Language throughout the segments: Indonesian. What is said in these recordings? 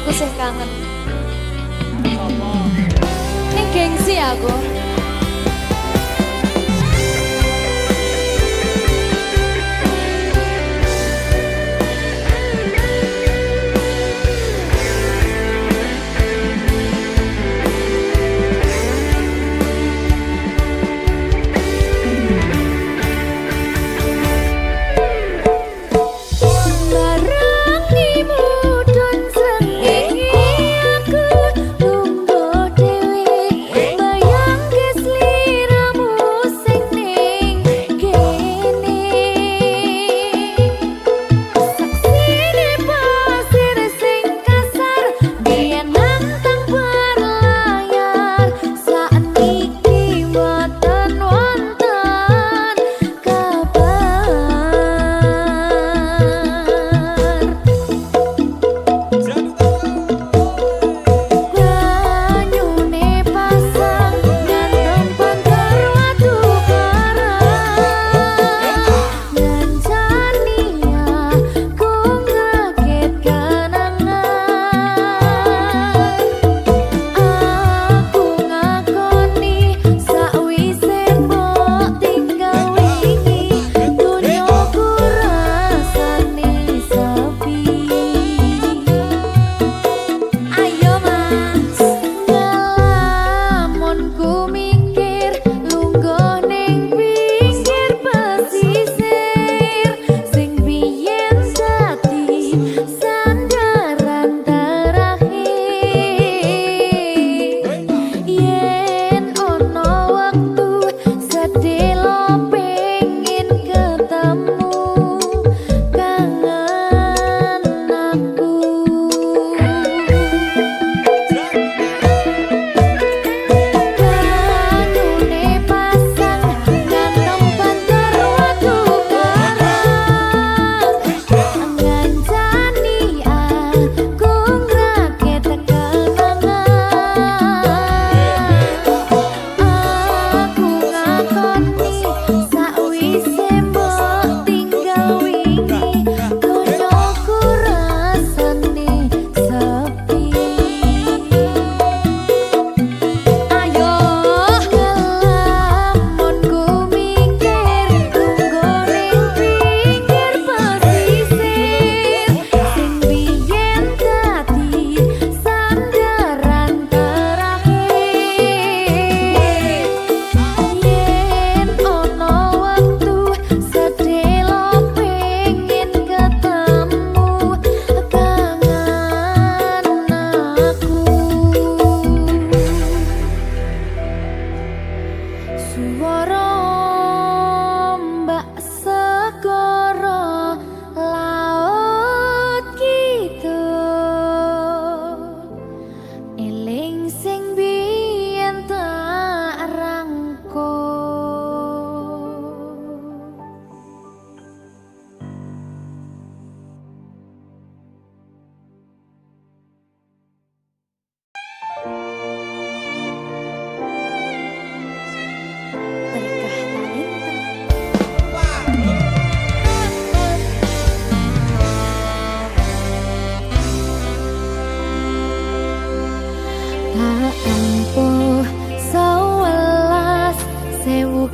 aku sih kangen. Ning gengsi aku.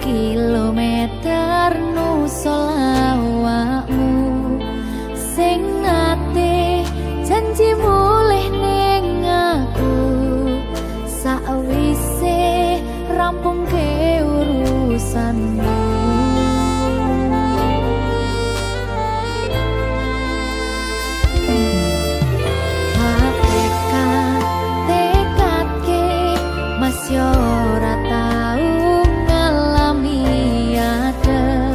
Kilometer nu solawakmu sing ate janji mulih ning aku sakwise rampung ke urusanmu. Masih ora tau ngalami ada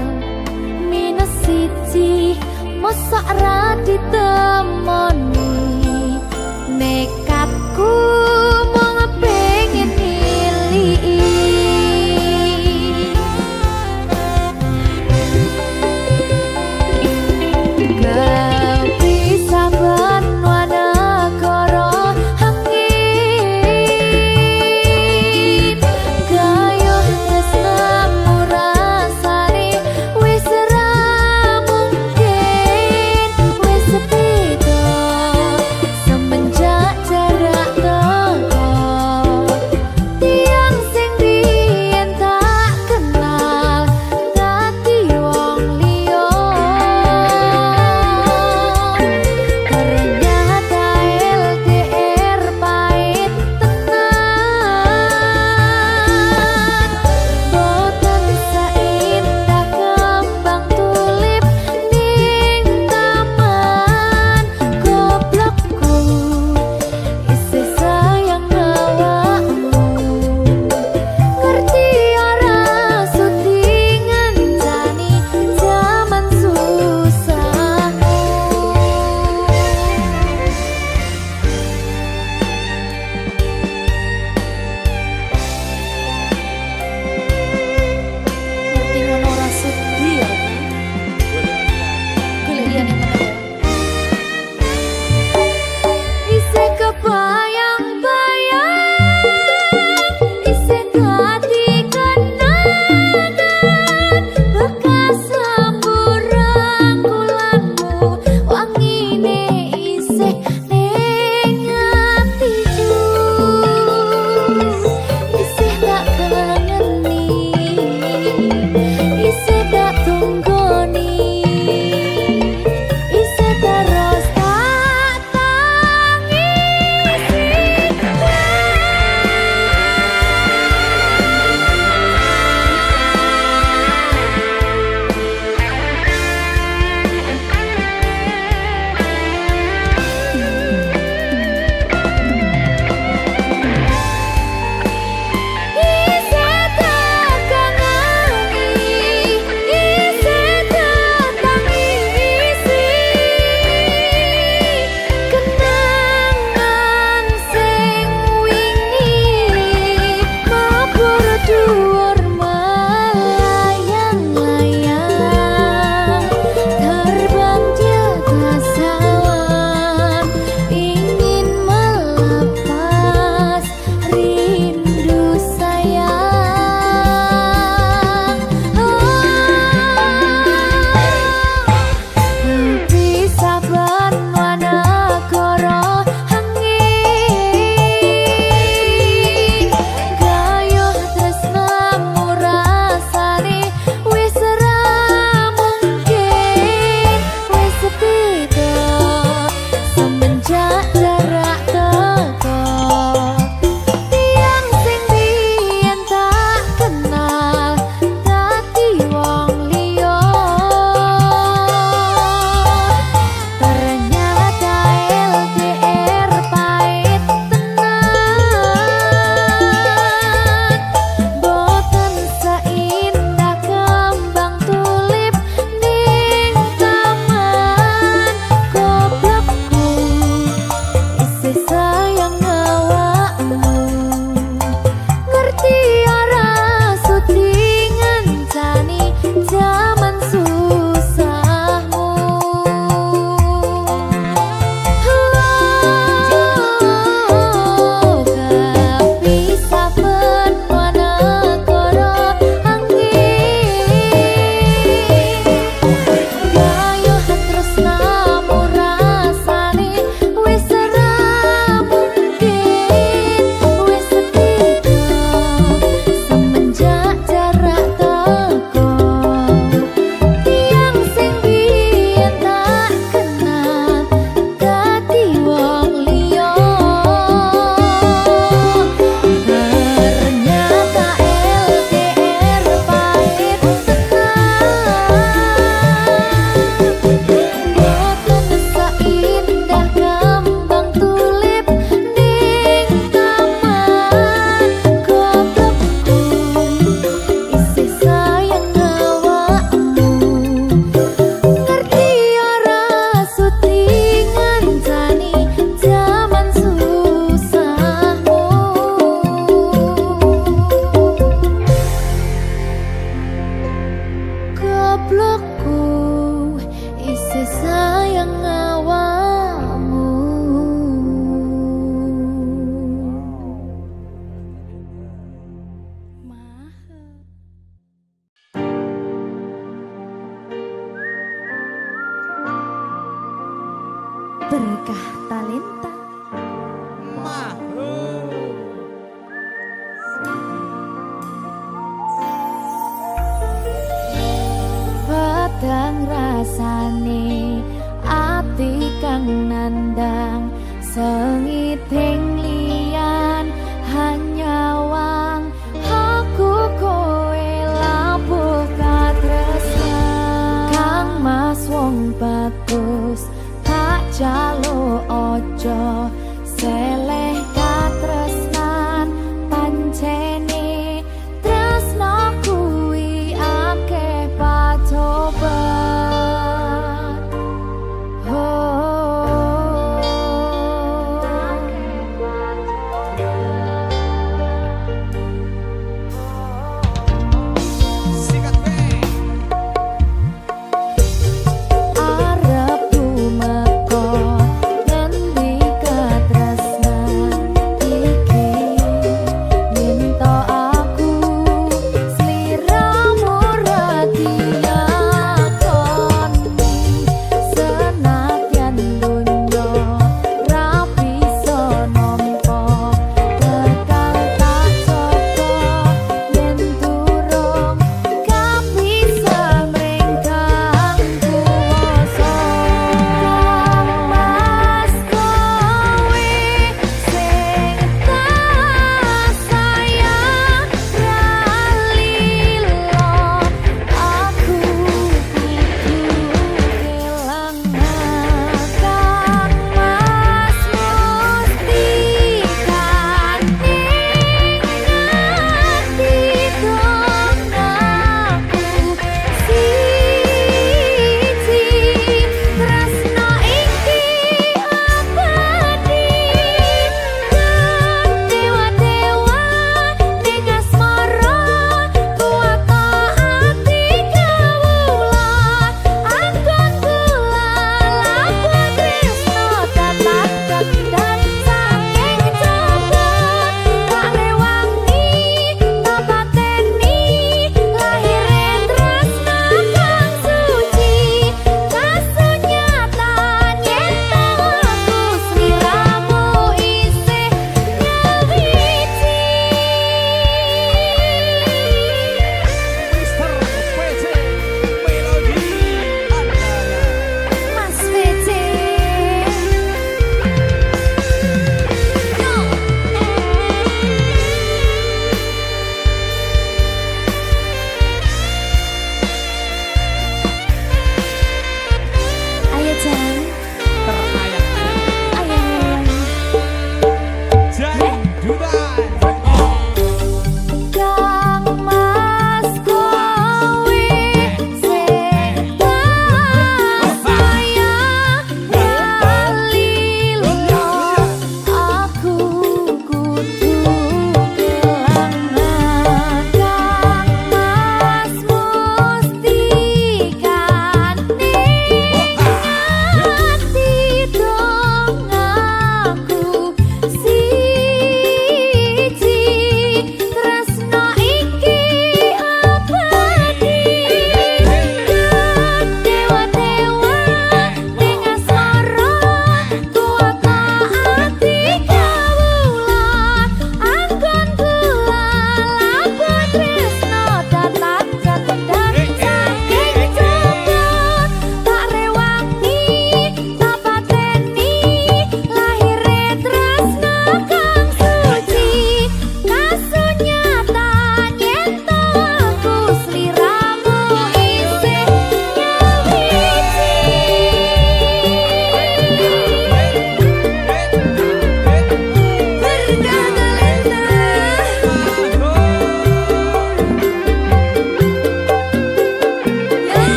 minus siji mosok ra ditemoni nekatku mau pengen milih berkah talenta. Pedang rasane ati kang nandang sengiting liyan hanya wang aku kowe labuh katresnan kang mas wong bagus tak jaluk ojo seleh katresnan pancene tresno kuwi akeh pacoban oh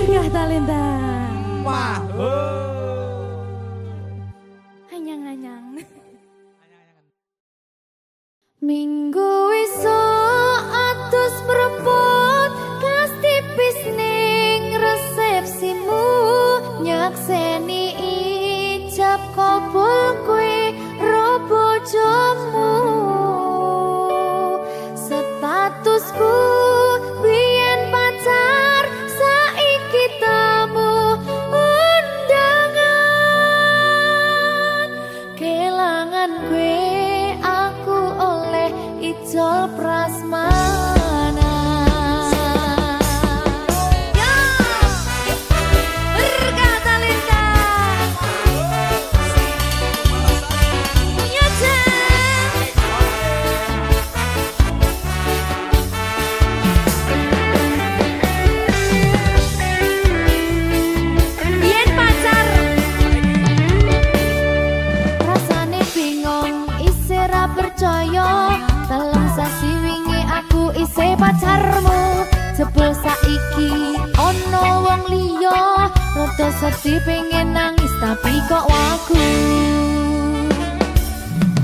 Berkah talenta. Wah. Anyang-anyang. Minggu esuk atus prepot kas tipis ning resepsimu nyakseni ijab kabul kowe ro bojomu statusku biyen pacar saiki tamu undangan kelangan kowe aku oleh ijol prasmana ya berkah talenta ya Jen biyen pacar rasane bingung isih ra percaya dalam sasi wingi aku isih pacarmu jebul saiki ono wong liya rada sedih pengen nangis tapi kok wagu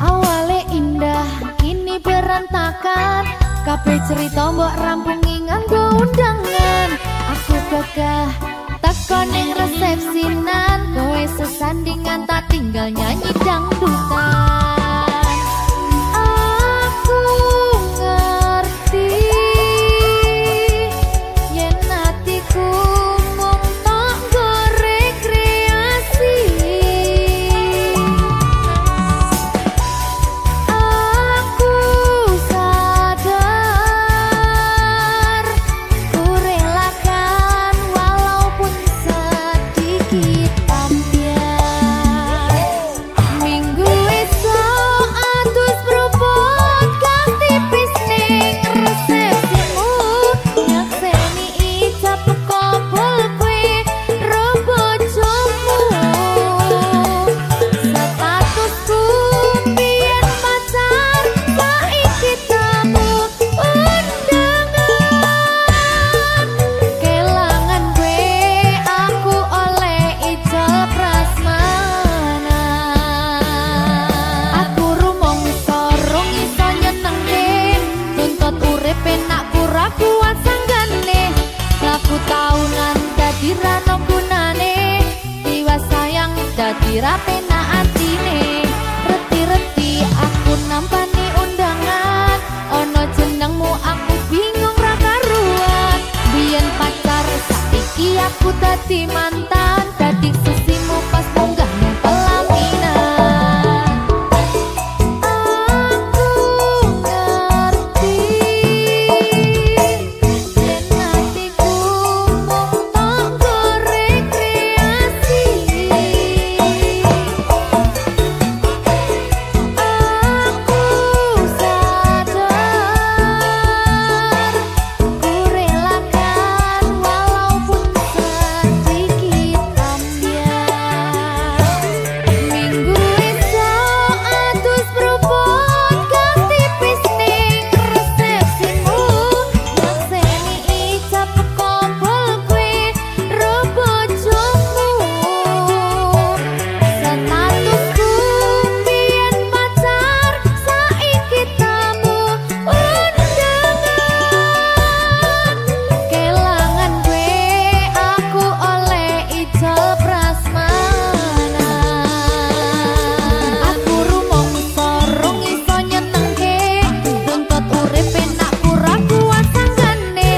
awale indah kini berantakan kabeh cerita mbok rampungi nganggo undangan aku gagah teko ning resepsinan kowe sesandingan tak tinggal nyanyi dangdutan aku ngerti yen atiku mung tok nggo rekreasi aku sadar ku relakan walaupun sedikit ambiar minggu esok atus propot kas tipis ning resepsimu nyakseni ijab kabul kowe ro bojomu statusku biyen pacar saiki tamu undangan kelangan kowe aku oleh ijol prasmana aku rumong sorong iso nyenengke tuntut urip enak ora kuat sanggane laku taunan dadi rano gunane tiwas sayang dadi ra penak atine reti-reti aku nampani undangan ono jenengmu aku bingung ra karuan biyen pacar saiki aku dadi mantan dadi sesimu pas munggah nang pelaminan aku ngerti yen atiku mung tok nggo rekreasi aku sadar ku relakan walaupun sedikit ambiar minggu esok atus propot kas tipis ning resepsimu nyakseni ijab kabul kowe ro bojomu statusku biyen pacar saiki tamu undangan kelangan kowe aku oleh ijol prasmana aku rumong sorong iso nyenengke tuntut urip enak ora kuat sanggane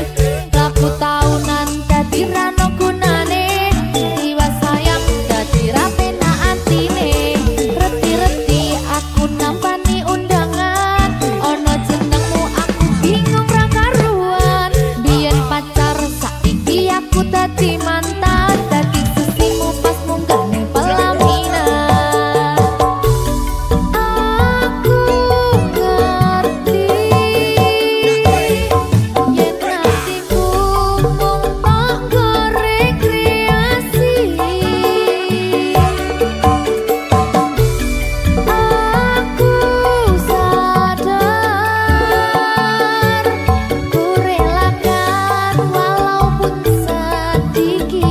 laku taunan dadi rano gunane tiwas sayang dadi ra penak atine reti-reti aku nampani undangan ono jenengmu aku bingung ra karuan biyen pacar saiki aku dadi mantan dadi sesimu pas munggah ning pelaminan aku ngerti yen atiku mung tok nggo rekreasi aku sadar ku relakan walaupun sedikit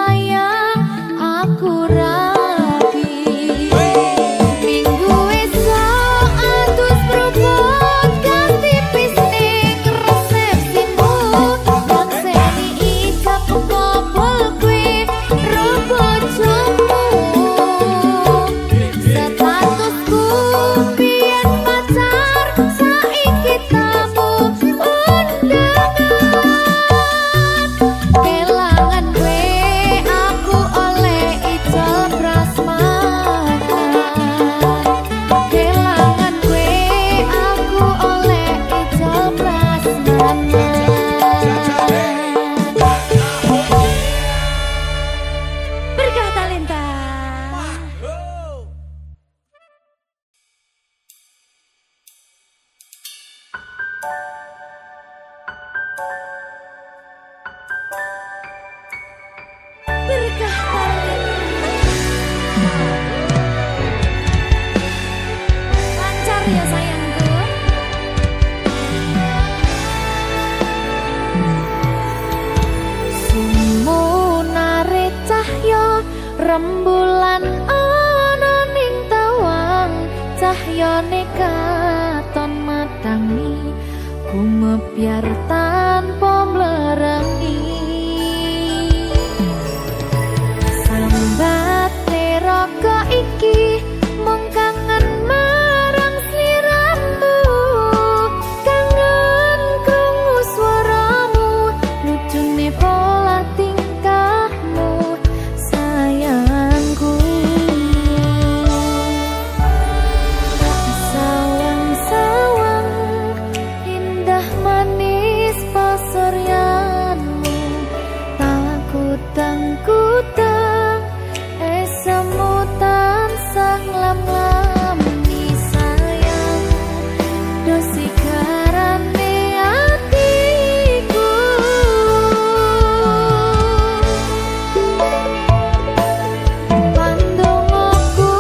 sayang aku rapi. Minggu esok atus berubah ganti pisning resepsimu. Makseni ijab kabul kue robo jomu. Statusku biyen pacar saiki tamu undangan. Kelangan kue aku oleh ijol prasmanan. Kelangan kue aku oleh ijol prasmanan. Berkah talenta. Berkah talenta. Lancar ya sayangku. Sumunare cahya rembulan ana ning tawang. Cahyane katon matangi gumebyar tanpa mlerengi. Sambate raga iki mung kangen marang sliramu. Kangen krungu swaramu, lucune pola tingkahmu sayangku. Sawang-sawang indah manis pasuryanmu. Takutang-kutang esamu tansah lam-lami sayang. Dosi karane atiku. Pandongoku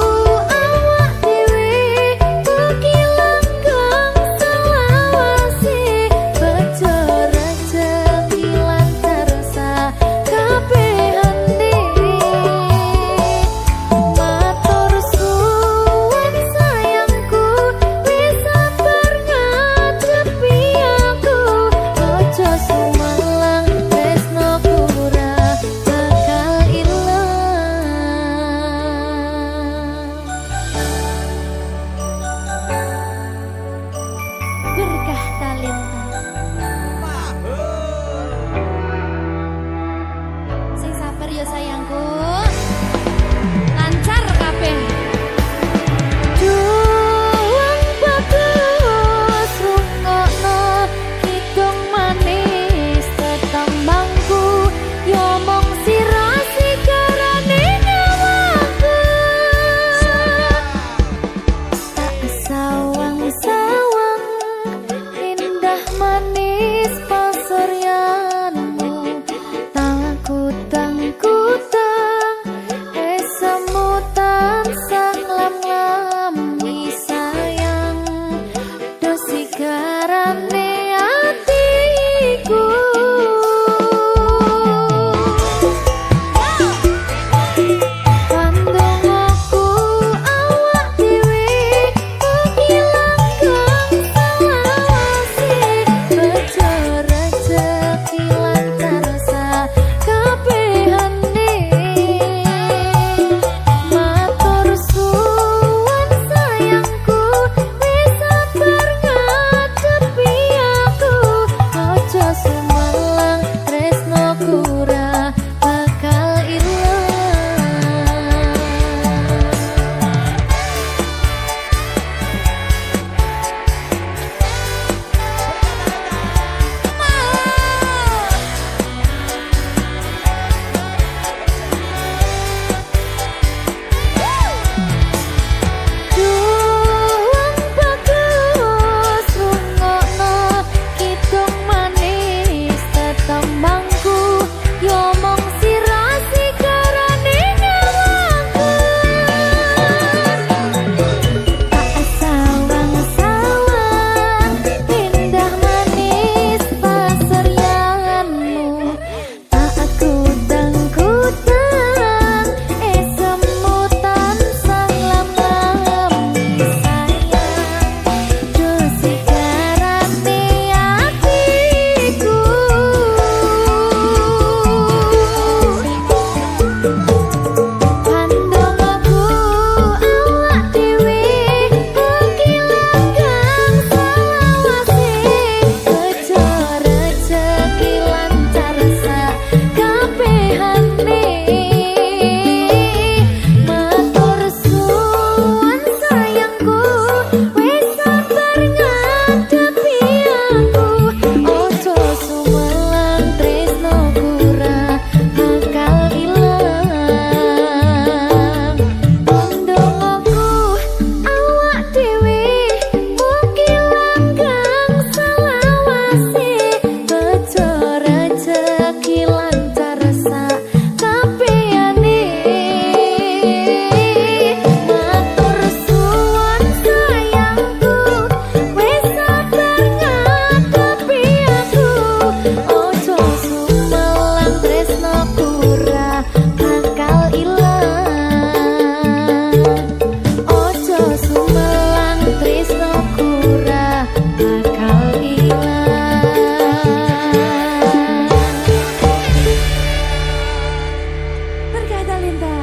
awak dhewe mugi langgeng selawase. Bejo rejeki lancar sakabehane. Matur suwun sayangku, wis sabar ngadepi aku. Ojo sumelang tresnoku ora bakal ilang. Berkah talenta. Sing sabar ya sayangku. Lancar kabeh. Juang bagus rungokno kidung manis tetembangku. Yo mong sira sigarane nyawaku. Tak sawang-sawang indah manis pasuryanmu. Takutang-kutang Talenta.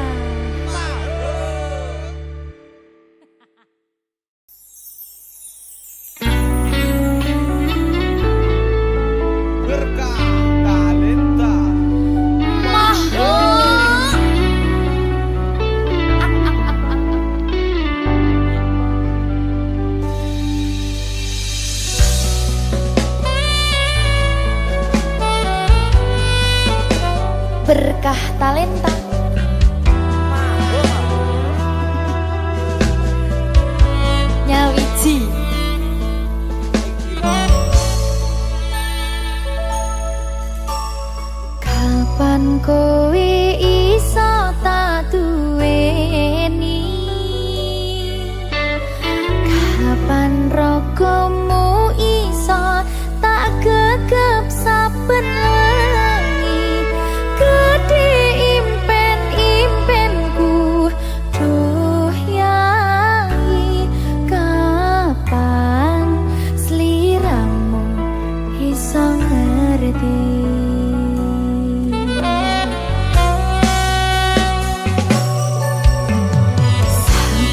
Berkah Talenta. Berkah Talenta. Nyawiji. Kapan kowe iso tak duweni? Kapan rogomu iso tak gegep saben wengi? Gede impen-impenku duh yai, kapan sliramu iso ngerti?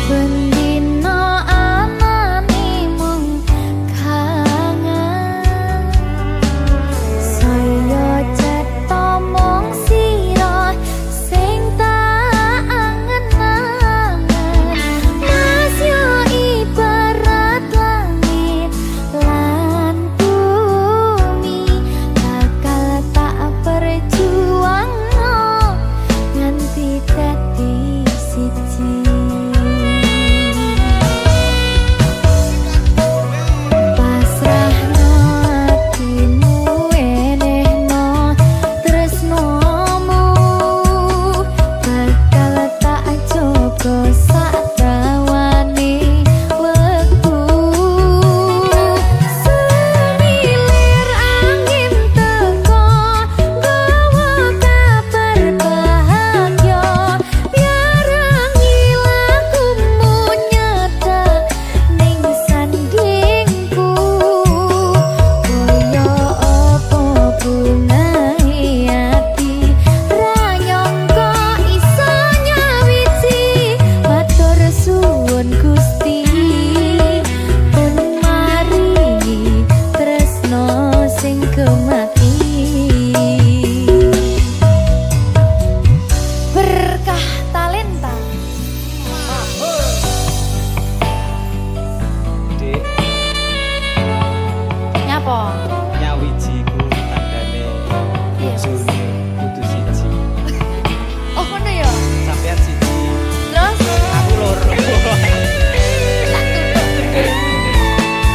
Saben dina anane mung kangen, saya cetha mung sira sing tak angen-angen. Mas yo ibarat langit lan bumi, bakal tak perjuangno nganti dadi siji. Pasrahno atimu, enehno tresnomu, bakal tak jaga sadawane wektu. Semilir angin teko nggawa kabar bahagia, biarangi lakumu nyedak ning sandingku. Kaya apa bungahe ati ra nyangka iso nyawiji. Matur suwun Gusti pun maringi tresno sing gemati. Berkah Talenta. Dik, Nyapa? nyawiji ku tandane bojone kudu siji. Oh ngono ya. Sampeyan siji, Terus aku loro.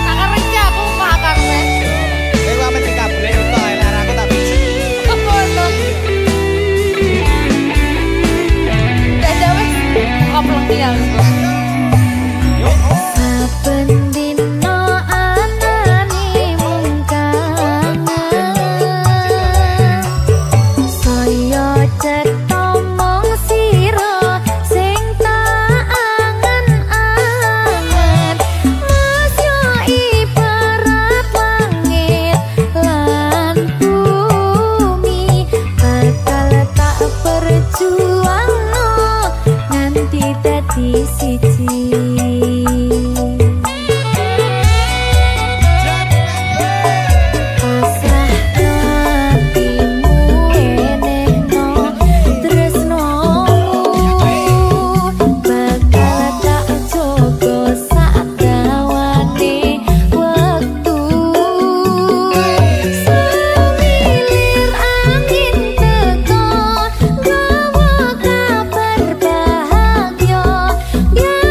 tak kerja aku makan wes. Kowe wae mesti kabeh uta lara aku tak biji. Ngono. Dadah wes. Koplong tiang. Saben dina anane mung kangen, saya cetha mung sira sing tak angen-angen. Mas yo ibarat langit lan bumi, bakal tak perjuangno nganti dadi siji. Pasrahno atimu, enehno tresnomu, bakal tak jaga sadawane wektu. Semilir angin teko nggawa kabar bahagia, biarangi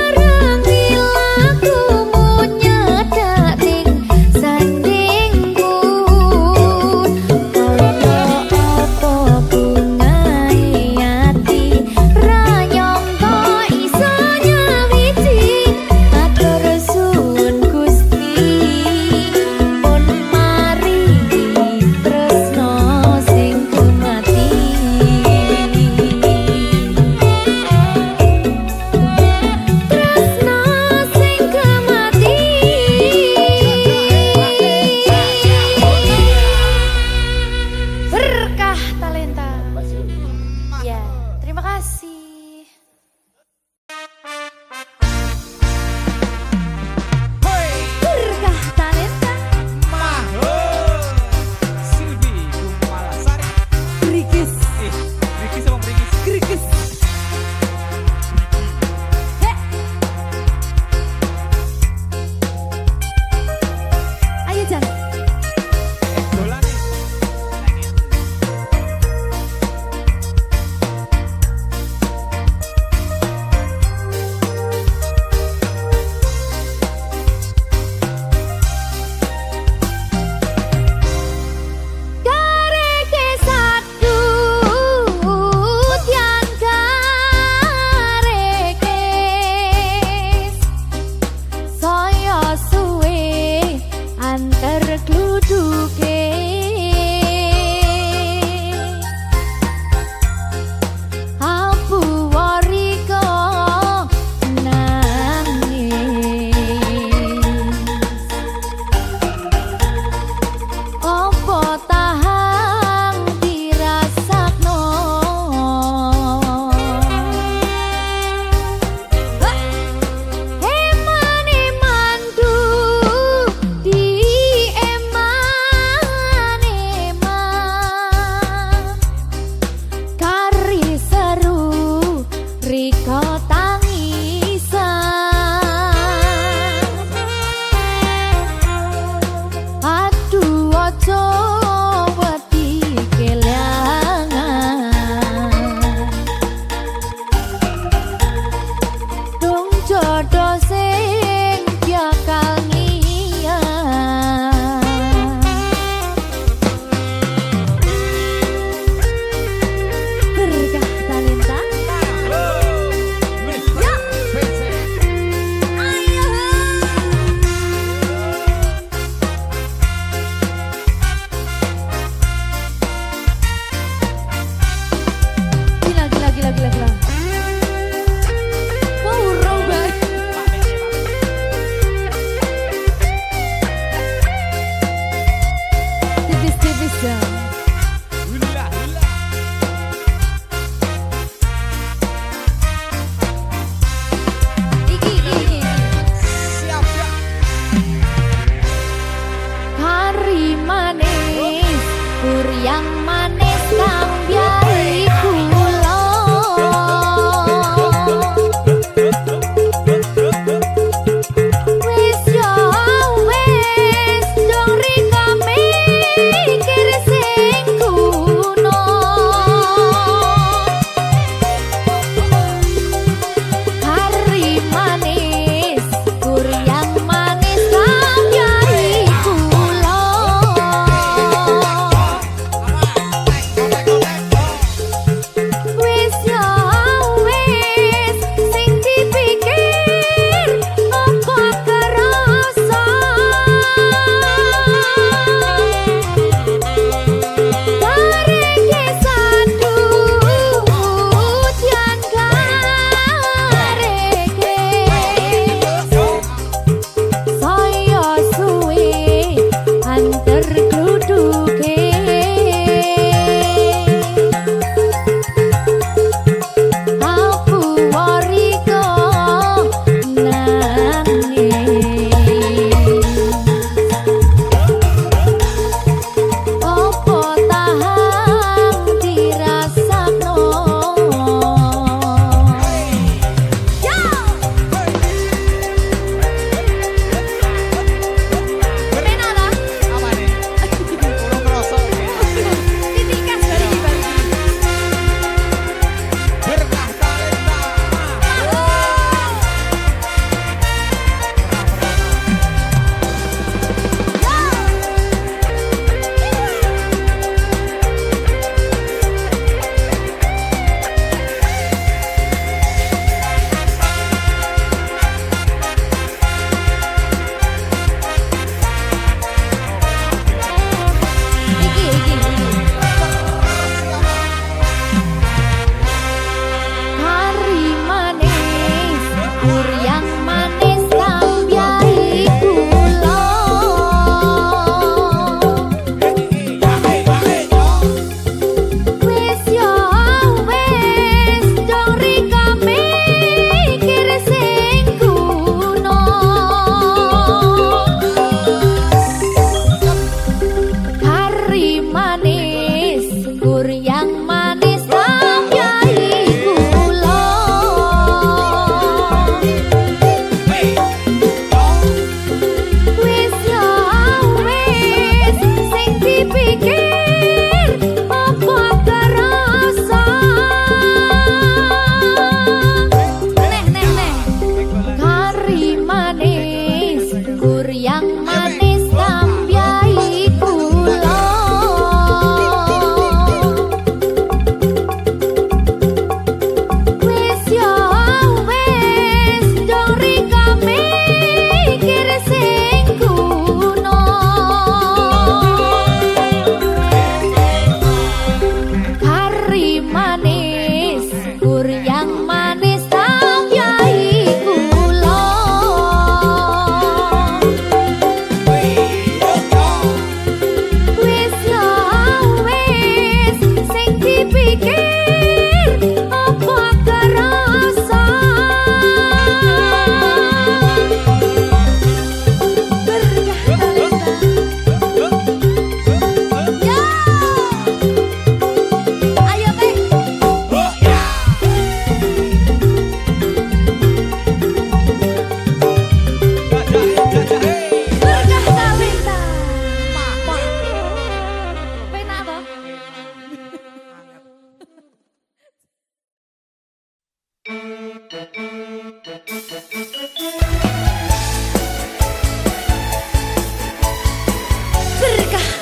Berkah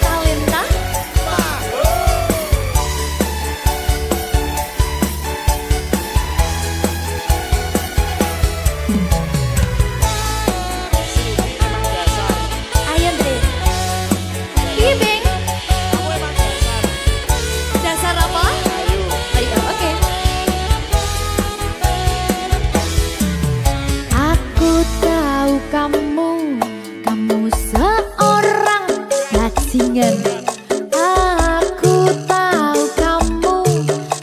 talenta. Ayo Andre. Ibing. Dasar apa? Ayo, oke. Aku tahu kamu seorang bajingan. Aku tahu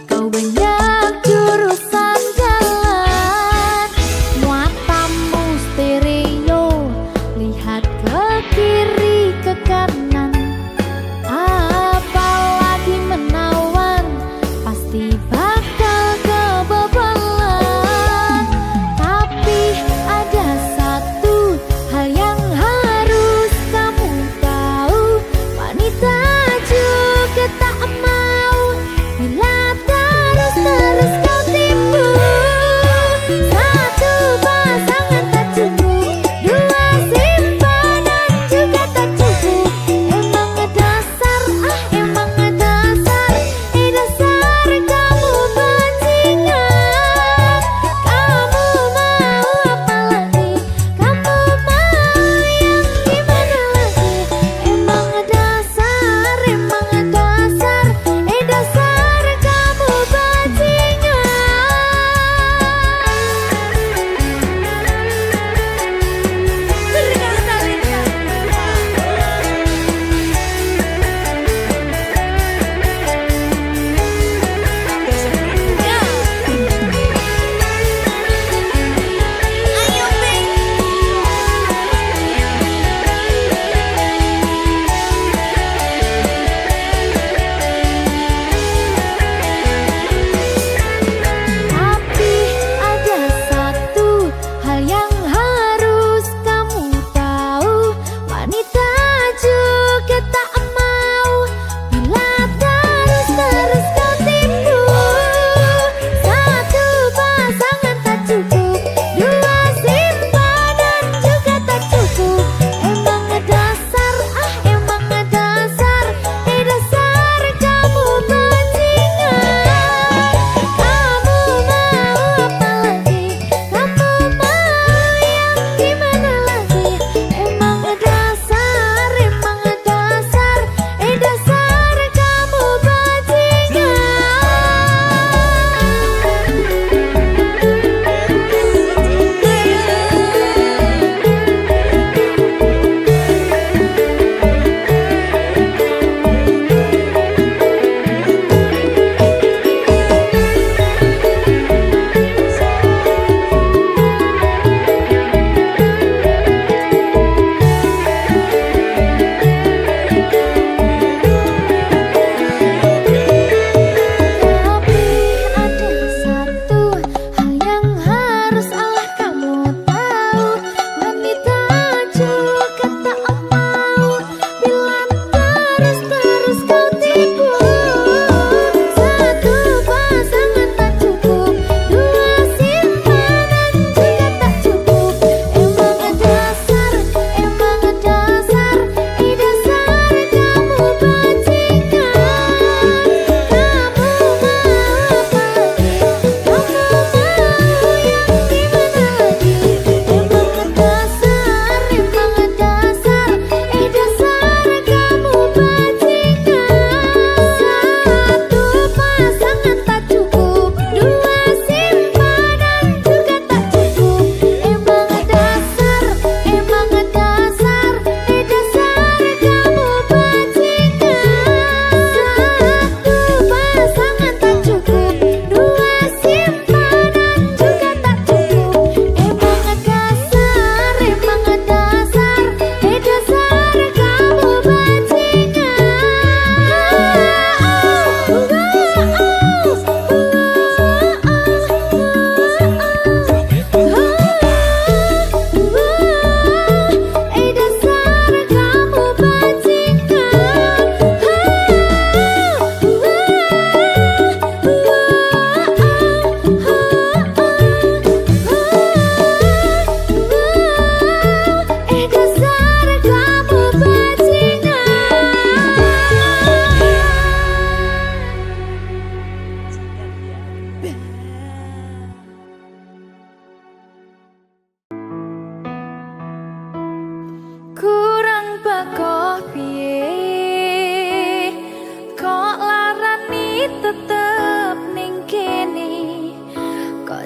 kau banyak jurusan jalan. Muat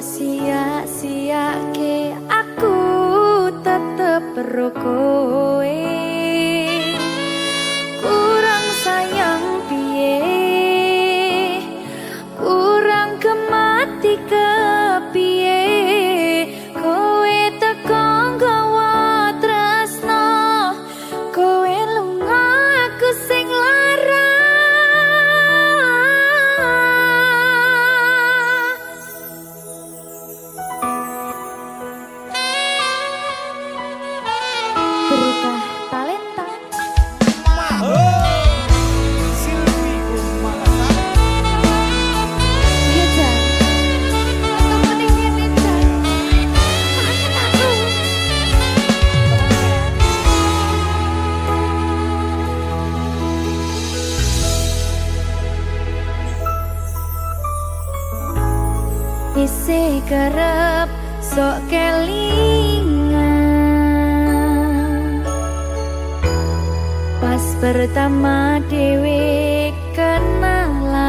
sia-siake aku tetep perlu kowe. Kurang sayang piye, kurang kemati kepiye, kowe teko nggawa tresno, kowe lunga aku sing lara. Berita talenta. Silvi Kumalasan. Iya Jan, ketemu ning kene Jan. Kangen aku. Isih kerep sok kelingan pas pertama dewe kenalan,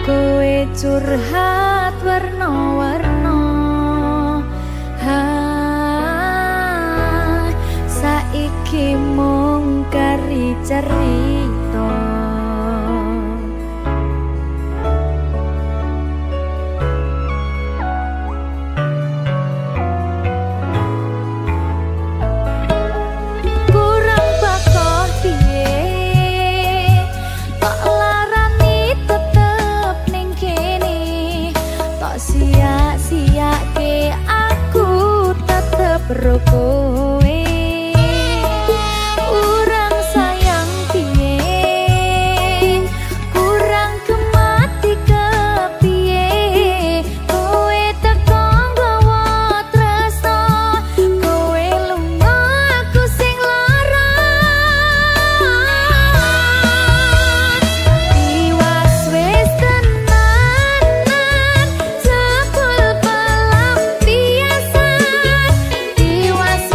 kowe curhat warna-warna, saiki mung kari cerita. Kurang bakoh piye, tak larani tetep ning kene, tak sia-siake aku tetep ro kowe. Kurang sayang piye, kurang kemati kepiye, kowe teko nggawa tresno, kowe lunga aku sing lara. Tiwas wis tenanan, jebul pelampiasan. Tiwas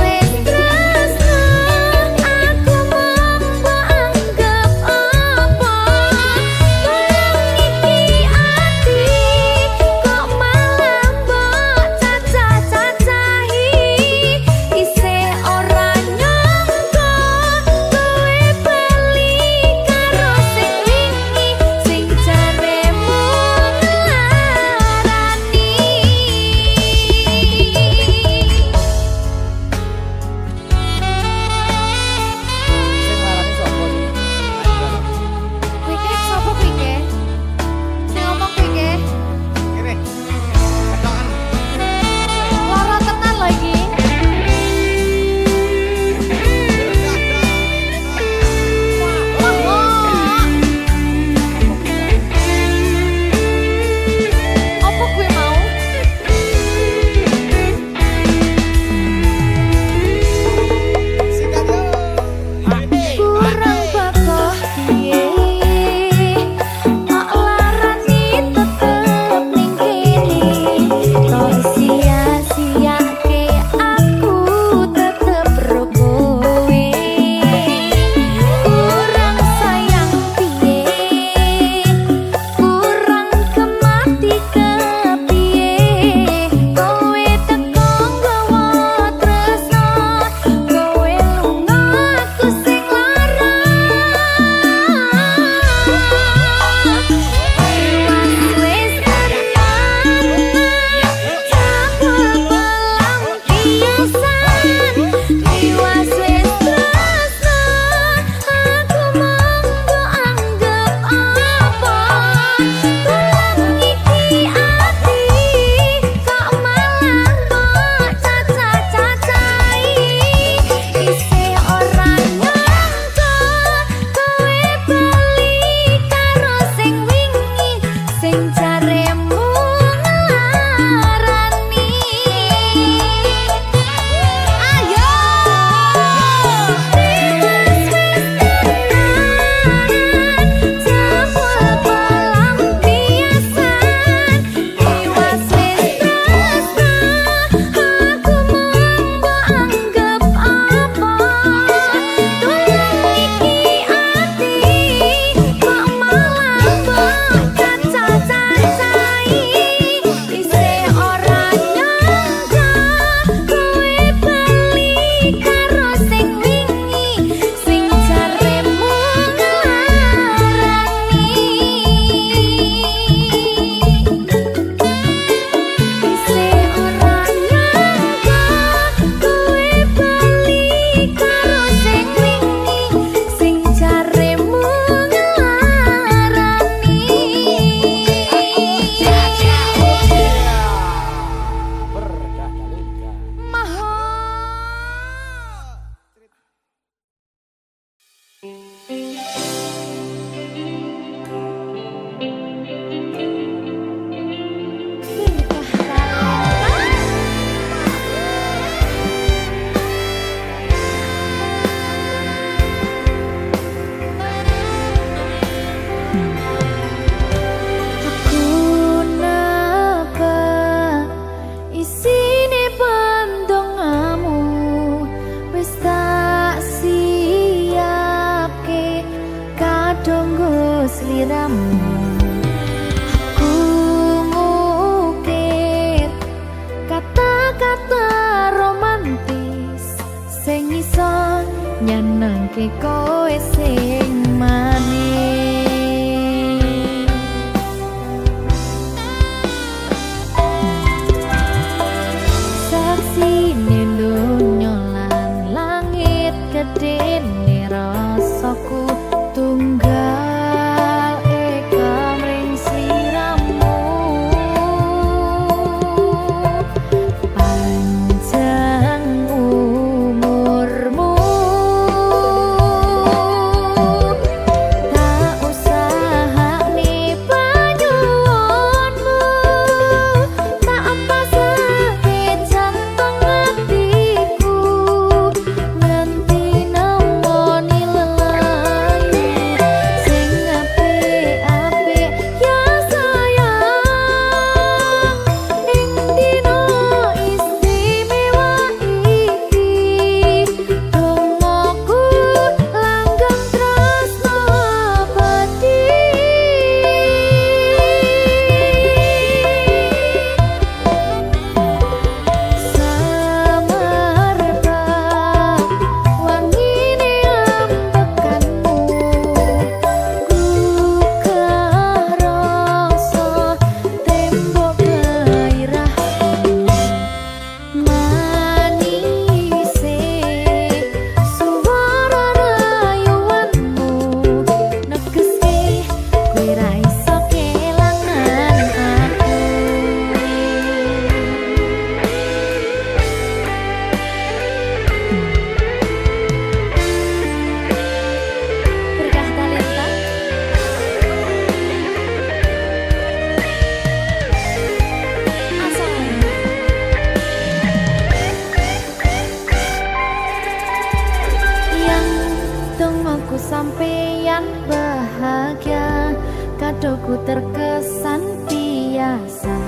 terkesan biasa,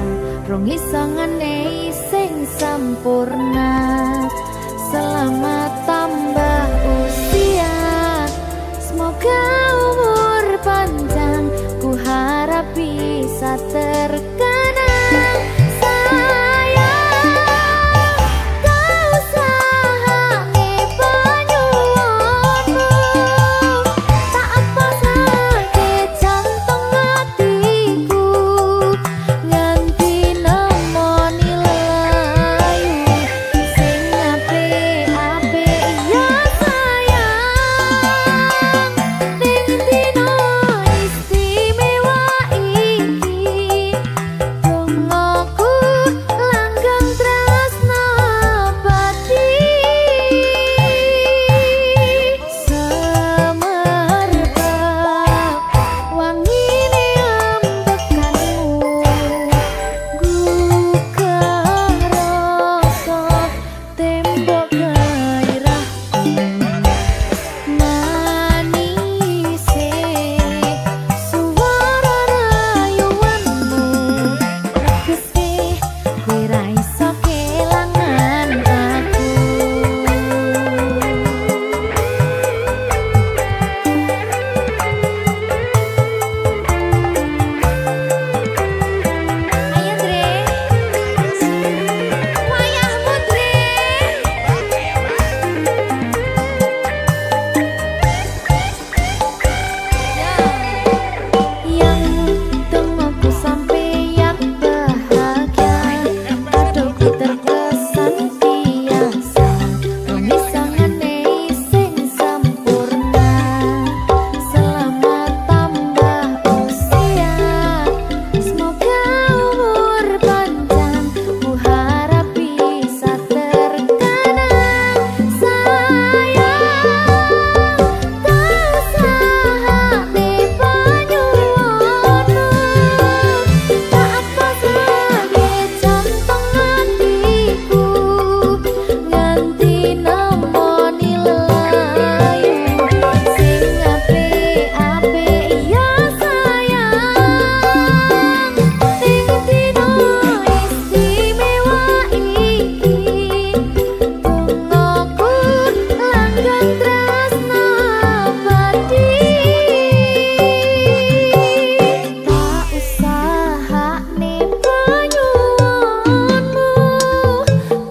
rong iso ngenei sing sempurna. Selamat tambah usia, semoga umur panjang, ku harap bisa terkenang. Sayang, kau sahane banyuwanmu, tak apa sakit jantung hatiku, nganti nemoni lelayu sing apik-apik ya sayang. Ning dina istimewa iki, dongaku langgeng tresna abadi. Semerbak wangine ambekanmu, gugah rasa tembok gairahku. Manise suara rayuanmu, Gusti kowe ra iso kelangan aku. Ayo Dre, wayahmu Dre. Yang tengokku sampeyan bahagia, kadoku terkesan biasa, rong iso ngenei sing sempurna. Selamat tambah usia, semoga umur panjang, ku harap bisa terkenang. Sayang, kau sahane banyuwanmu, tak apa sakit jantung hatiku, nganti nemoni lelayu sing apik-apik ya sayang. Ning dina istimewa iki, dongaku langgeng tresna abadi. Tak usahane banyuwanmu,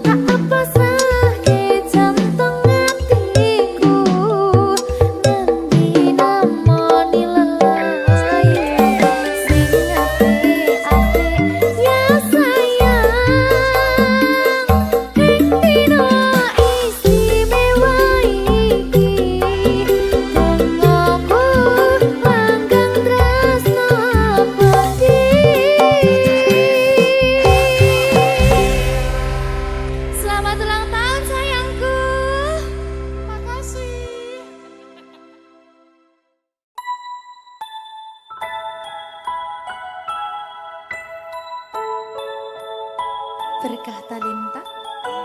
tak apa sakit jantung hatiku, nganti nemoni lelayu sing apik-apik ya sayang. Ning dina istimewa iki, dongaku langgeng tresna abadi. Selamat ulang tahun sayangku. Makasih. Berkah talenta.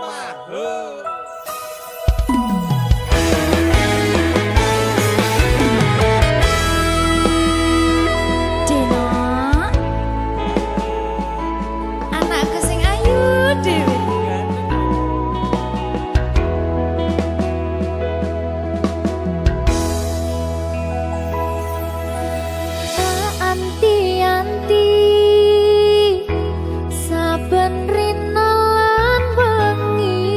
Mahal. Deno, anakku sing ayu dhewe. Tak anti-anti saben rina lan wengi,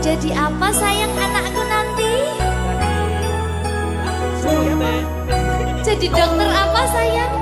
jadi apa sayang anakku nanti? Jadi dokter apa sayang?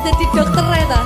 Jadi dokter ya ta?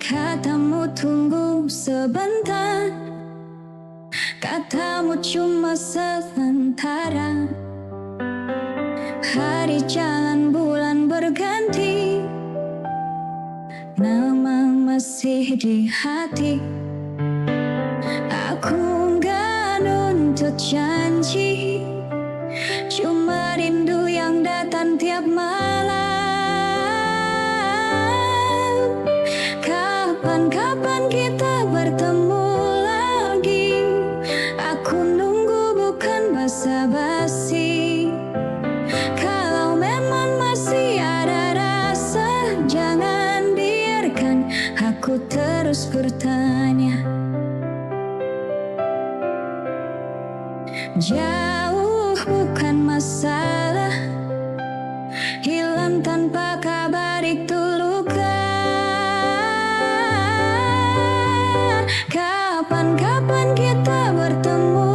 Katamu tunggu sebentar, katamu cuma sementara. Hari jalan bulan berganti, nama masih di hati. Aku nggak nuntut janji, cuma rindu yang datang tiap malam. Kapan kita bertemu lagi? Aku nunggu bukan basa-basi. Kalau memang masih ada rasa, jangan biarkan aku terus bertanya. Jauh bukan masalah, hilang tanpa kabar itu luka. Kapan kita bertemu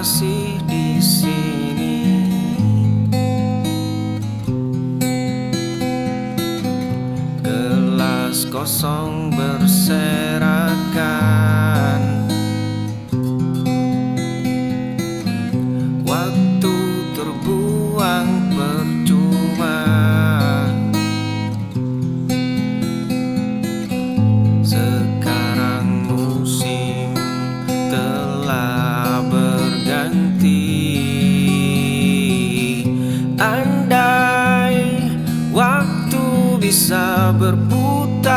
masih di sini. Gelas kosong berserakan, waktu terbuang percuma. Sekarang musim telah berganti. Andai waktu bisa berputar,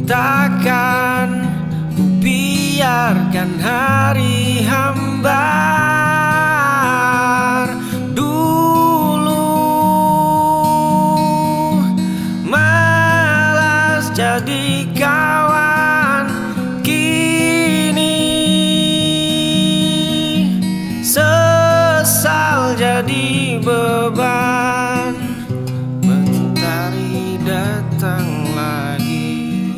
takkan ku biarkan hari hambar. Dulu malas jadi kawan, kini sesal jadi beban. Mentari datang lagi,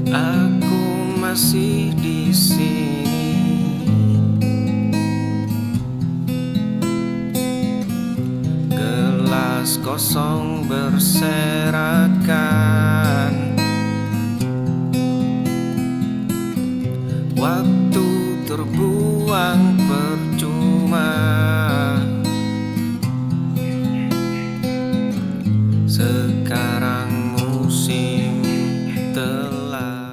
aku masih di sini. Gelas kosong berserakan, waktu terbuang percuma. Sekarang musim telah.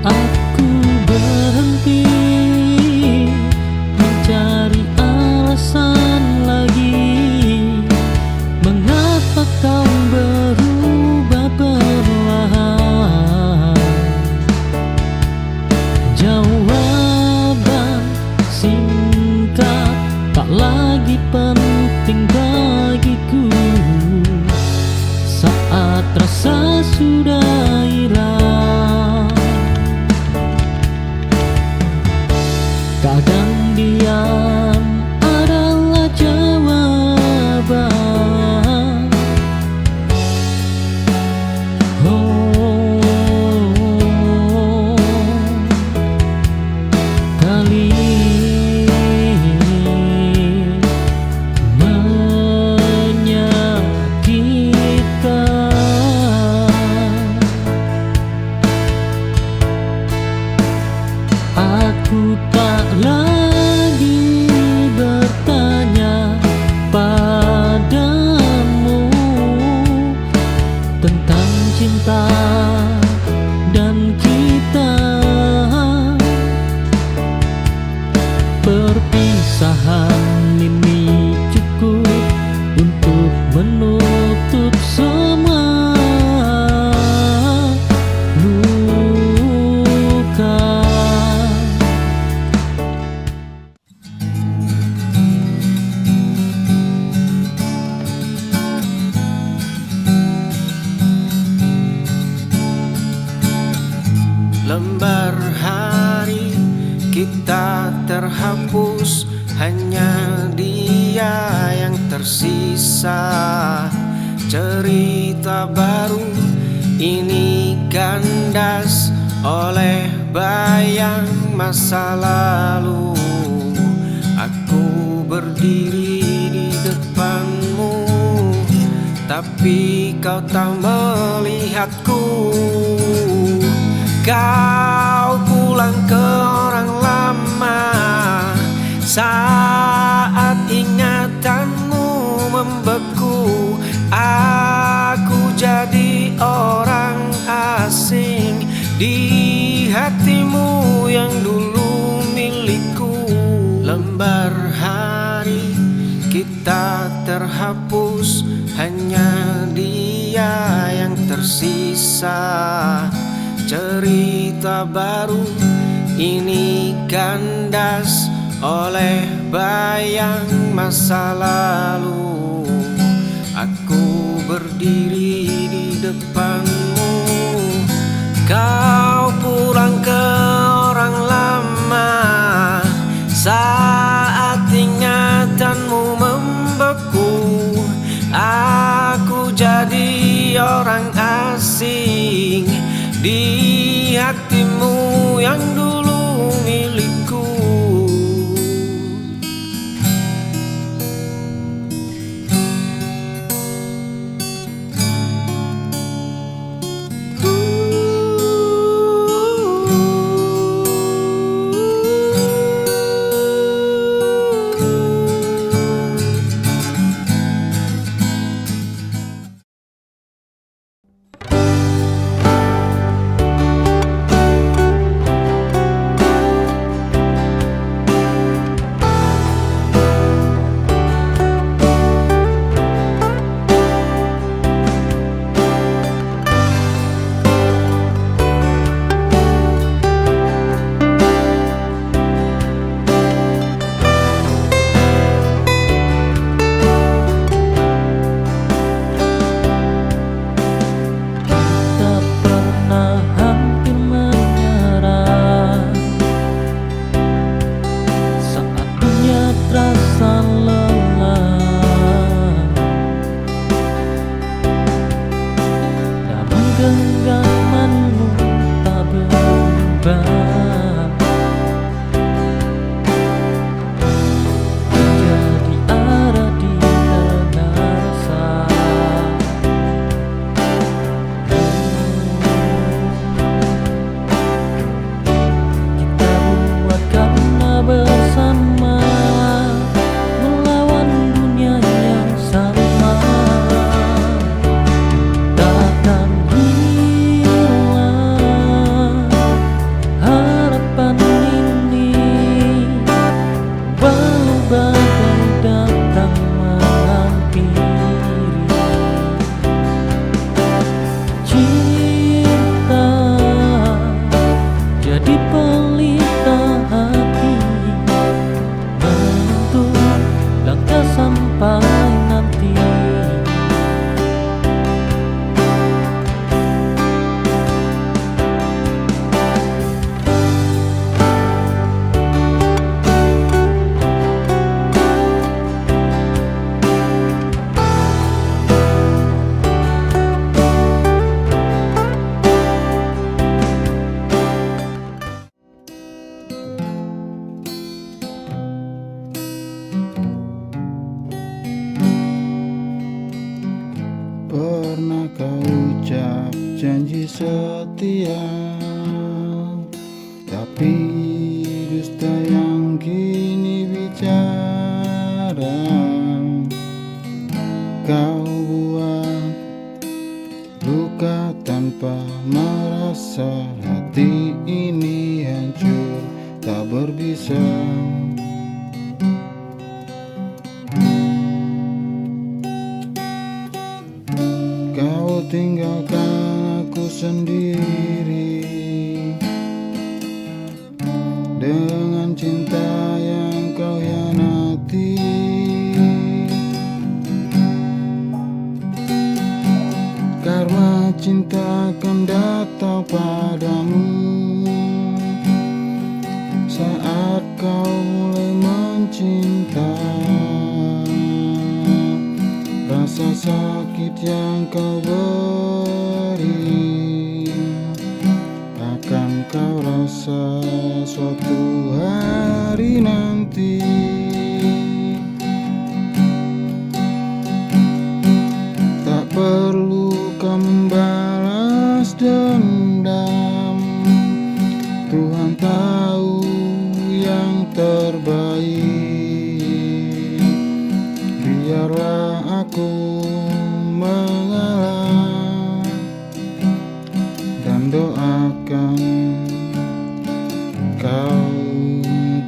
Aku berhenti mencari alasan lagi, mengapa kau berubah perlahan. Jawaban singkat tak lagi penting bagiku saat rasa sudah hilang. Kadang diam adalah jawaban. Oh, kali menyakitkan. Aku tak lagi bertanya padamu tentang cinta dan kita. Perpisahan ini cukup untuk menutup semua luka. Lembar hari kita terhapus, hanya dia yang tersisa. Cerita baru ini kandas oleh bayang masa lalu. Aku berdiri di depanmu, tapi kau tak melihatku. Kau pulang ke orang lama saat ingatanmu membeku. Aku jadi orang asing di hatimu yang dulu milikku. Lembar hari kita terhapus, hanya dia yang tersisa. Cerita baru ini kandas oleh bayang masa lalu. Aku berdiri di depanmu, kau pulang ke orang lama. Saat ingatanmu membeku, aku jadi orang asing di hatimu yang dulu milikku. Genggamanmu tak berubah, jadi ada di tengah rasa. Kita buat karena bersama melawan dunia yang sama. Takkan jadi pelita hati, menentu langkah sampai nanti. Pernah kau ucap janji setia, tapi dusta yang kini bicara. Kau buat luka tanpa merasa, hati ini hancur tak berbisa. Kau tinggalkan aku sendiri dengan cinta yang kau hianati. Karena cinta akan datang padamu saat kau mulai mencinta. Rasa sakit yang kau beri akan kau rasa suatu hari nanti. Tak perlu kau membalas dendam, Tuhan tahu yang terbaik. Biarlah aku mengalah dan doakan kau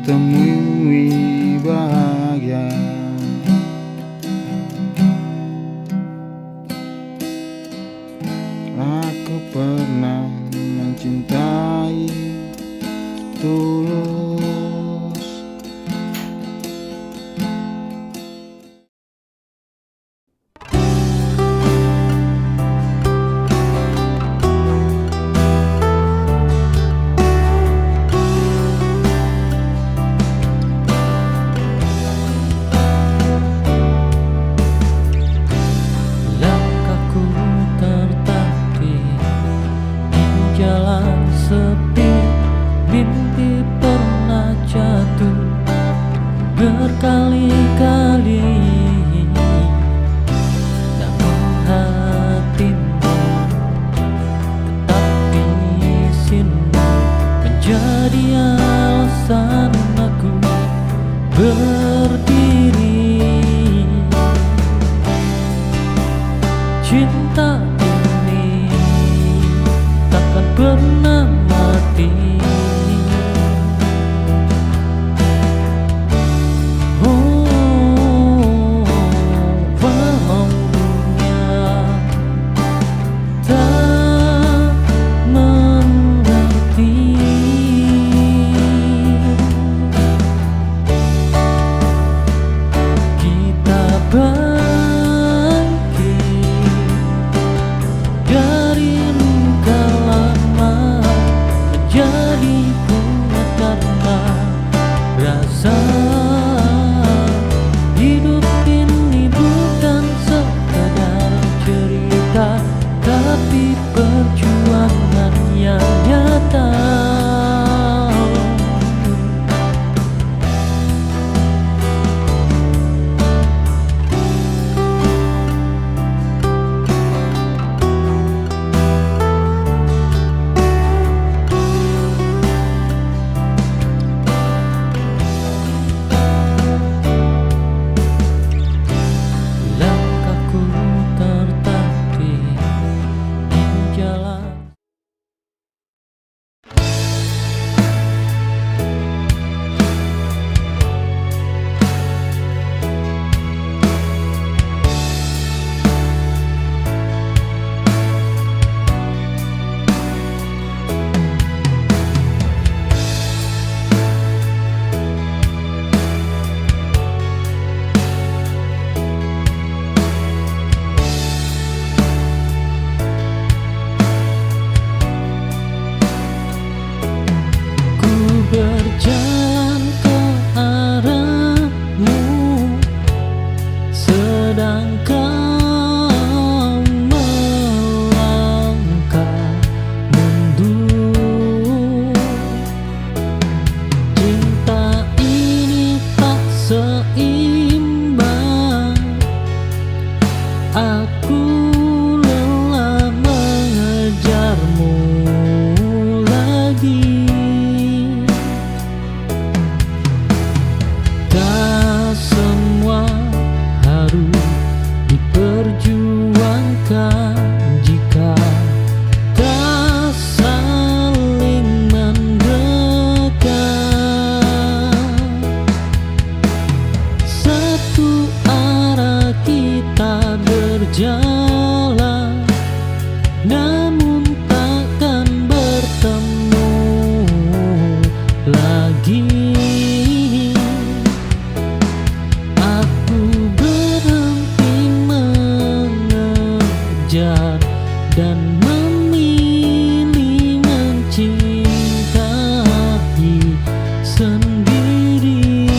temui aku pernah mencintai tulus. Langkahku tertatih di jalan sepi, mimpi pernah jatuh berkali-kali, namun hatimu tetap di sini, menjadi alasan aku berdiri. Cinta ini takkan pernah mati. Oh, walau dunia tak mengerti, kita dari luka lama menjadi kuat karena rasa hidup ini bukan sekadar cerita, tapi perjuangan yang nyata. Langkahku tertatih di jalan. Ku berjalan ke arahmu, sedang kau melangkah mundur. Cinta ini tak seimbang, aku lelah mengejarmu lagi. Tak semua harus diperjuangkan jika tak saling mendekat. Satu arah kita berjalan, namun takkan bertemu lagi. Aku berhenti mengejar dan memilih mencintai sendiri.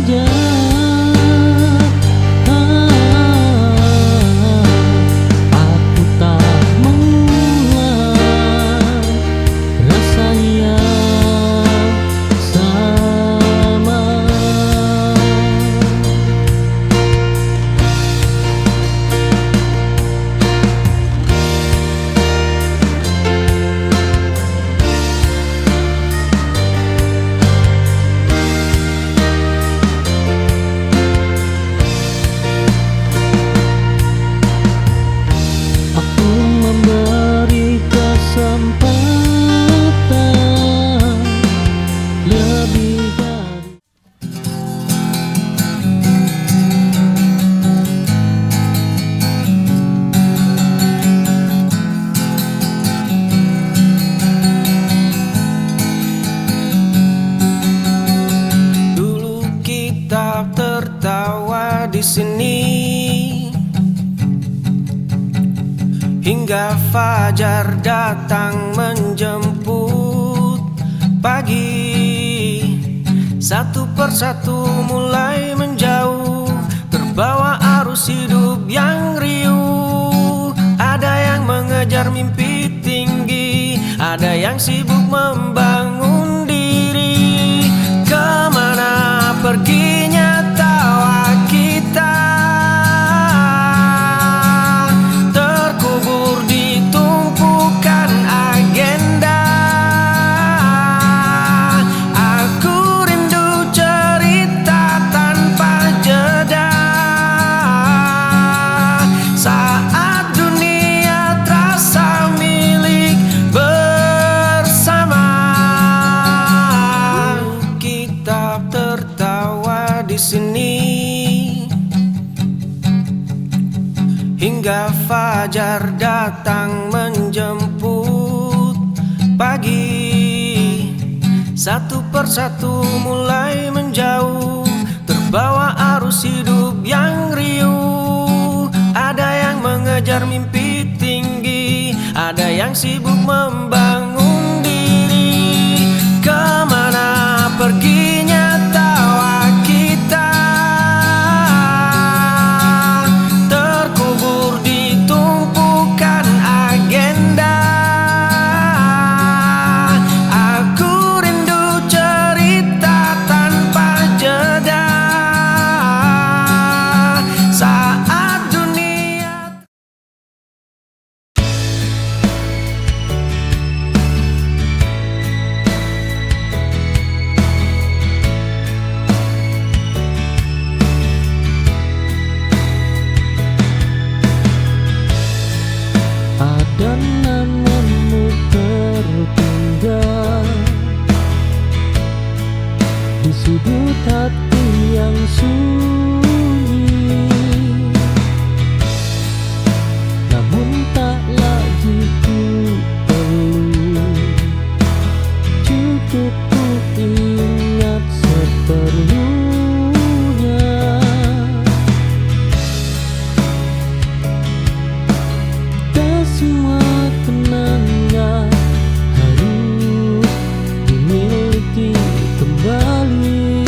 saja. Aku tak mengulang rasa yang sama. Aku memberi kesempatan lebih dari Dulu kita tertawa di sini hingga fajar datang menjemput pagi. Satu persatu mulai menjauh, terbawa arus hidup yang riuh. Ada yang mengejar mimpi tinggi, ada yang sibuk membangun diri. Kemana perginya tawa kita? Terkubur di tumpukan agenda. Aku rindu cerita tanpa jeda. Saat dunia terasa milik bersama. Kita tertawa di sini hingga fajar datang menjemput pagi. Satu persatu mulai menjauh, terbawa arus hidup yang riuh. Ada yang mengejar mimpi tinggi, ada yang sibuk membangun diri. Kemana perginya tawa kita? Terkubur di tumpukan agenda. Aku rindu cerita tanpa jeda. Saat dunia ada namamu tertinggal di sudut hati yang sunyi, namun tak lagi ku perlu, cukup ku ingat seperlunya. Tak semua kenangan harus dimiliki kembali.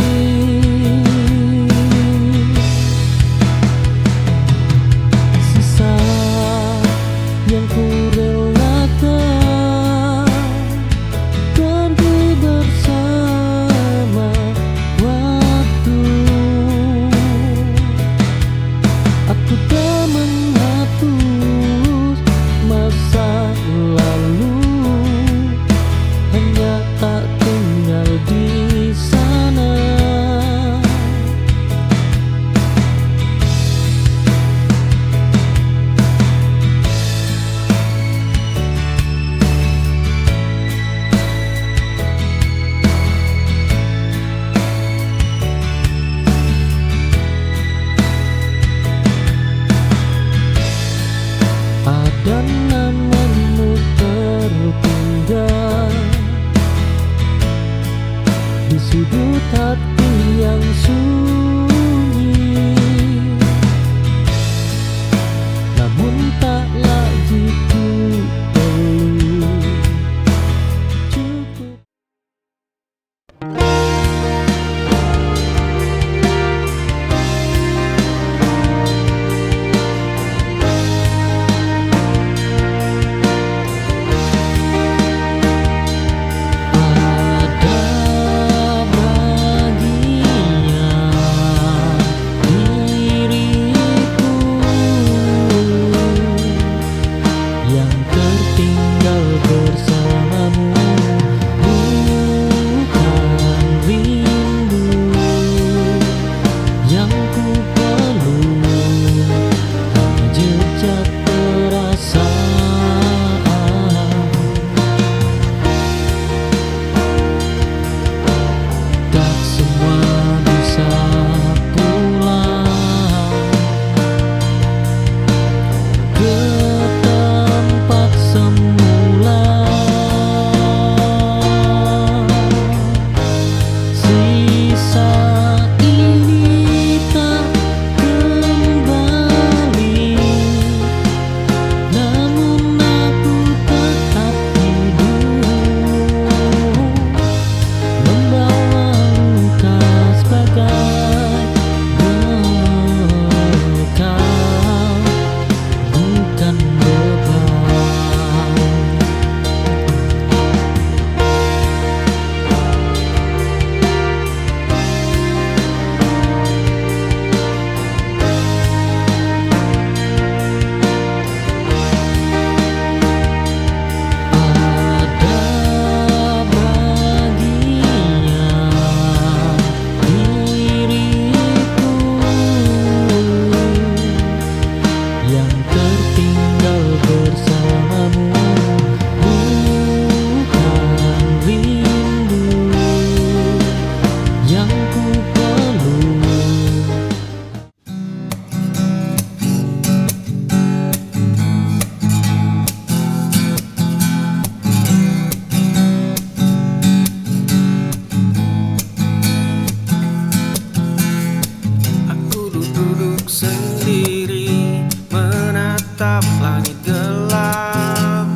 duduk sendiri menatap langit gelap.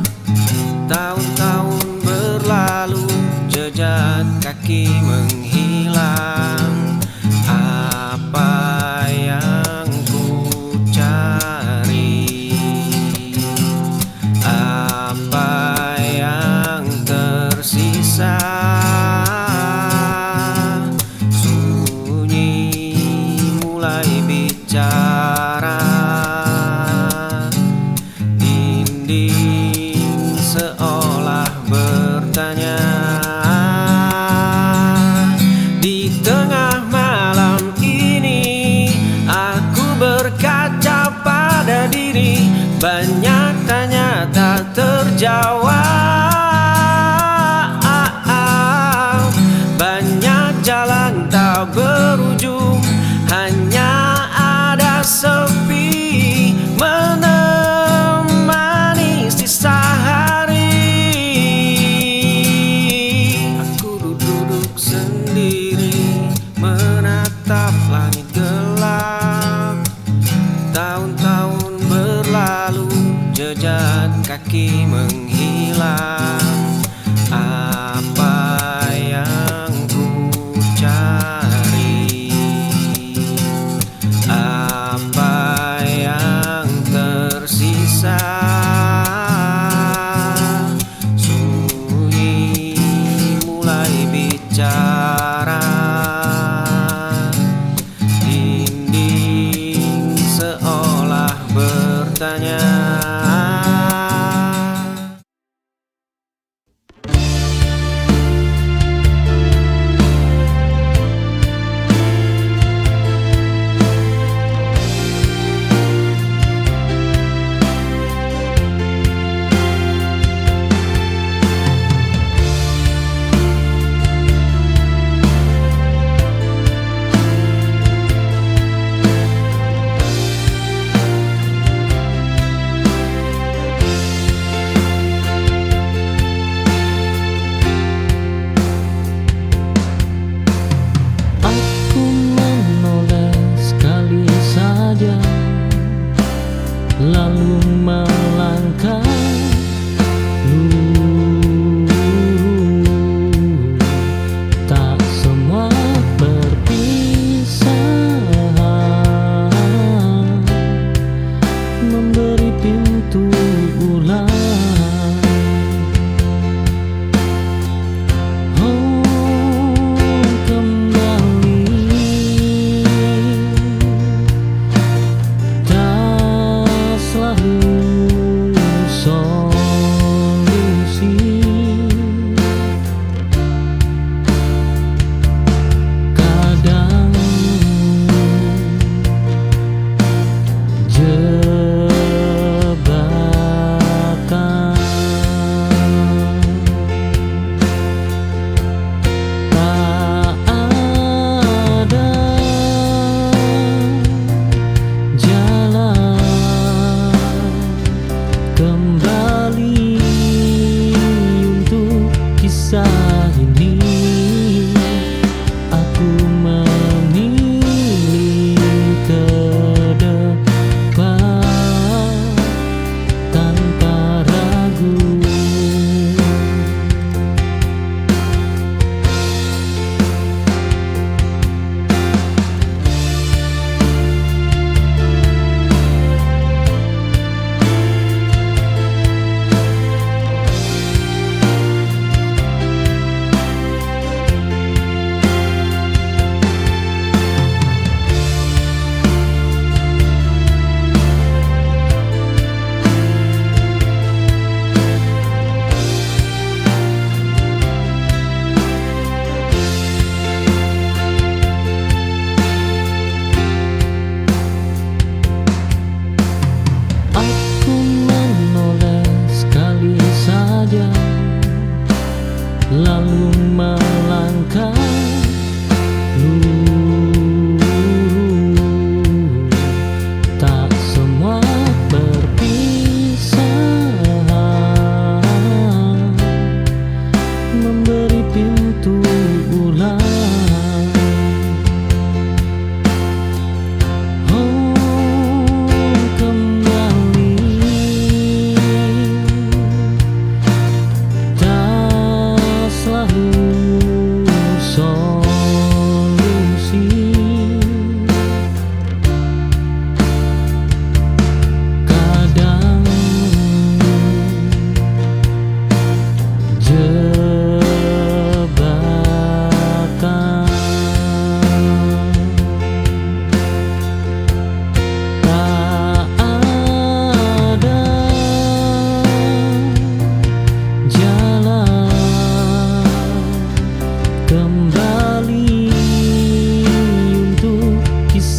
Tahun-tahun berlalu, jejak kaki menghilang. Apa yang ku cari? Apa yang tersisa? Sunyi mulai bicara. Dinding seolah bertanya. Di tengah malam ini aku berkaca pada diri. Banyak tanya tak terjawab. Banyak jalan tak berujung. Hanya ada sepi menemani sisa hari. Aku duduk sendiri menatap langit gelap. Tahun-tahun berlalu, jejak kaki menghilang. Apa yang ku cari? Apa yang tersisa? Sunyi mulai bicara. Dinding seolah bertanya.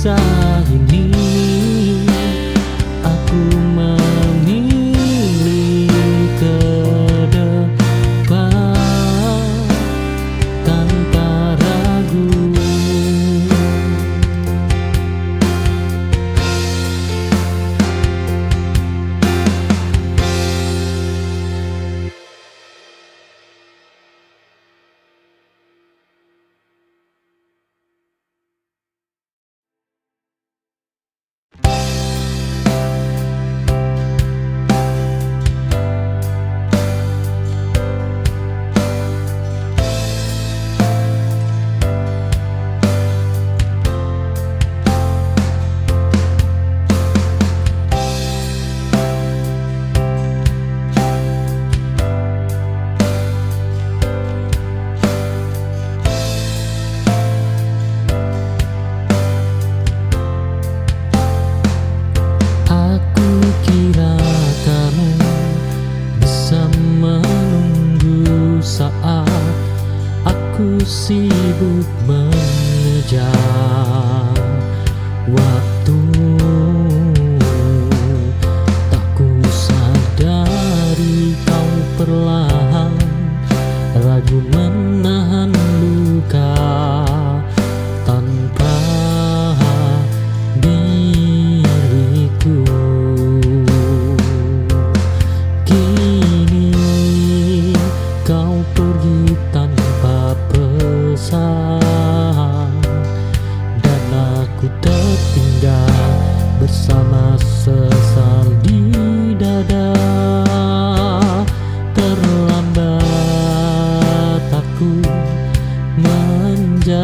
kisah ini aku memilih ke depan tanpa ragu. Aku sibuk mengejar waktu, tak ku sadari kau perlahan ragu menahan luka tanpa diriku. Kini kau pergi tanpa pesan dan aku tertinggal bersama sesal di dada. Terlambat aku menjagamu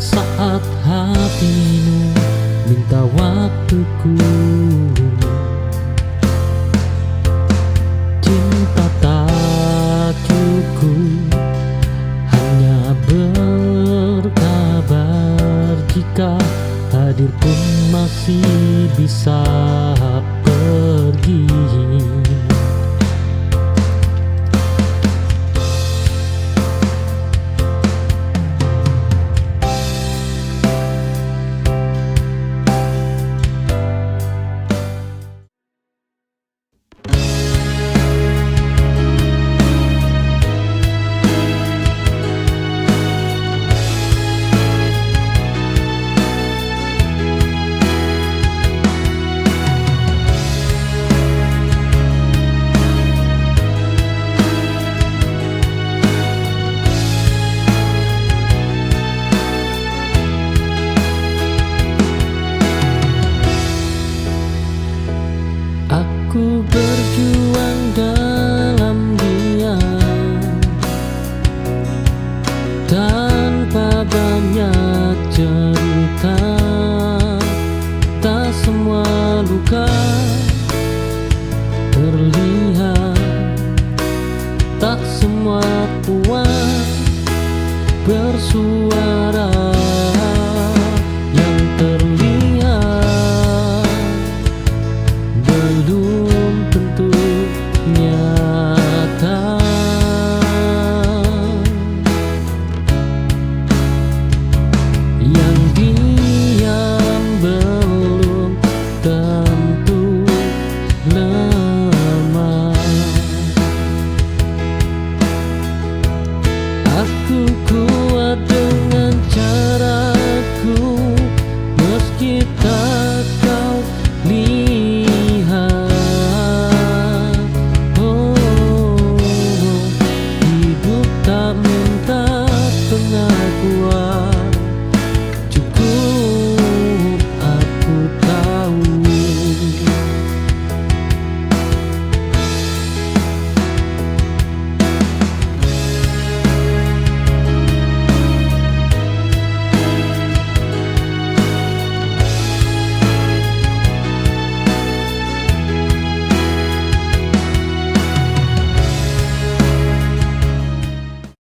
saat hatimu minta waktuku. Cinta tak cukup hanya berkabar, jika hadir pun masih bisa pergi. Aku berjuang dalam diam tanpa banyak cerita, tak semua luka